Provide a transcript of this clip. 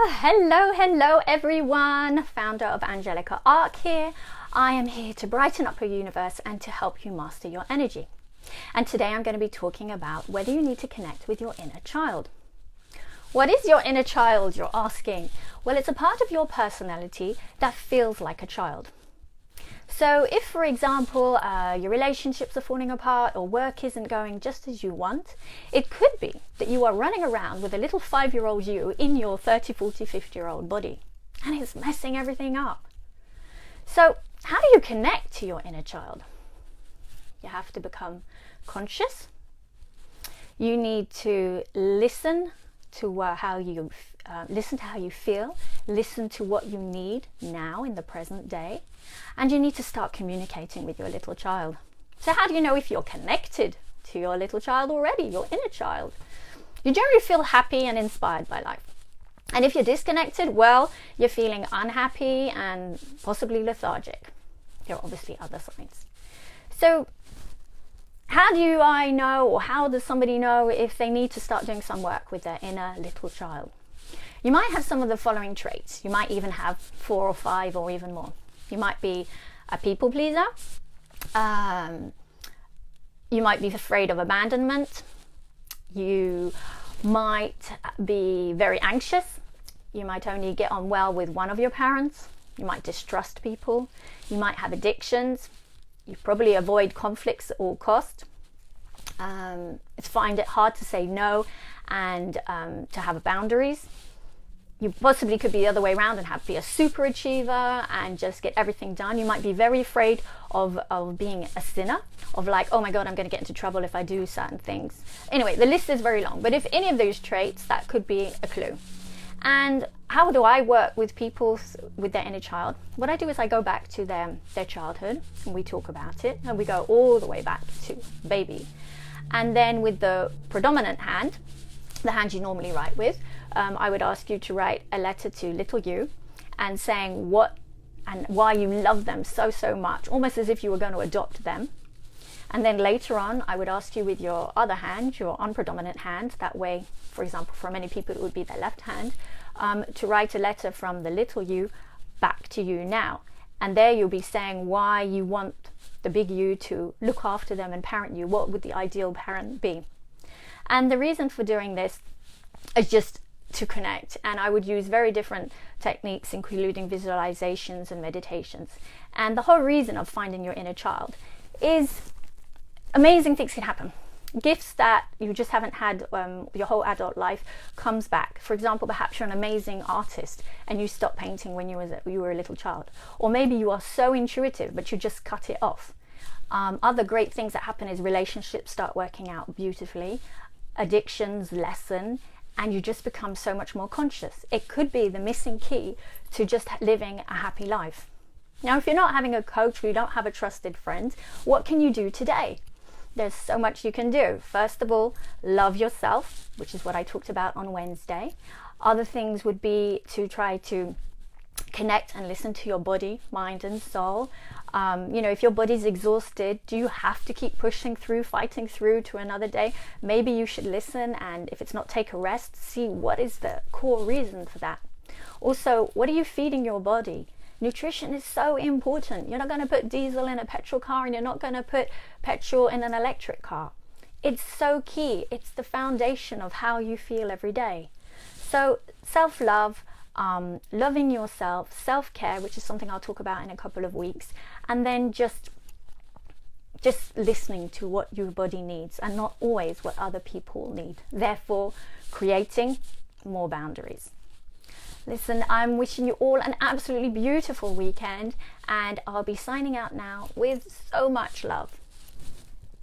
Hello everyone, founder of Angelica Arc here. I am here to brighten up your universe and to help you master your energy. And today I'm going to be talking about whether you need to connect with your inner child. What is your inner child, you're asking? Well, it's a part of your personality that feels like a child. So if, for example, your relationships are falling apart or work isn't going just as you want, it could be that you are running around with a little 5-year-old you in your 30, 40, 50-year-old body, and it's messing everything up. So how do you connect to your inner child? You have to become conscious. You need to listen to how you feel, listen to what you need now in the present day, and you need to start communicating with your little child. So how do you know if you're connected to your little child already, your inner child? You generally feel happy and inspired by life. And if you're disconnected, well, you're feeling unhappy and possibly lethargic. There are obviously other signs. So how do I know, or how does somebody know if they need to start doing some work with their inner little child? You might have some of the following traits. You might even have 4 or 5 or even more. You might be a people pleaser. You might be afraid of abandonment. You might be very anxious. You might only get on well with one of your parents. You might distrust people. You might have addictions. You probably avoid conflicts at all cost. Find it hard to say no and to have boundaries. You possibly could be the other way around and be a super achiever and just get everything done. You might be very afraid of being a sinner, of like, oh my God, I'm going to get into trouble if I do certain things. Anyway, the list is very long, but if any of those traits, that could be a clue. And how do I work with people with their inner child? What I do is I go back to their childhood and we talk about it, and we go all the way back to baby. And then with the predominant hand, the hand you normally write with, I would ask you to write a letter to little you and saying what and why you love them so much, almost as if you were going to adopt them. And then later on, I would ask you with your other hand, your unpredominant hand, that way, for example, for many people it would be their left hand, to write a letter from the little you back to you now. And there you'll be saying why you want the big you to look after them and parent you. What would the ideal parent be? And the reason for doing this is just to connect, and I would use very different techniques, including visualizations and meditations. And the whole reason of finding your inner child is amazing things can happen. Gifts that you just haven't had your whole adult life comes back. For example, perhaps you're an amazing artist and you stopped painting when you were a little child, or maybe you are so intuitive but you just cut it off. Other great things that happen is relationships start working out beautifully, addictions lessen, and you just become so much more conscious. It could be the missing key to just living a happy life. Now, if you're not having a coach or you don't have a trusted friend, what can you do today? There's so much you can do. First of all, love yourself, which is what I talked about on Wednesday. Other things would be to try to connect and listen to your body, mind and soul. If your body's exhausted, do you have to keep pushing through, fighting through to another day? Maybe you should listen, and if it's not, take a rest, see what is the core reason for that. Also, what are you feeding your body? Nutrition is so important. You're not going to put diesel in a petrol car, and you're not going to put petrol in an electric car. It's so key. It's the foundation of how you feel every day. So self-love, loving yourself, self-care, which is something I'll talk about in a couple of weeks, and then just listening to what your body needs and not always what other people need, therefore creating more boundaries. Listen, I'm wishing you all an absolutely beautiful weekend, and I'll be signing out now with so much love.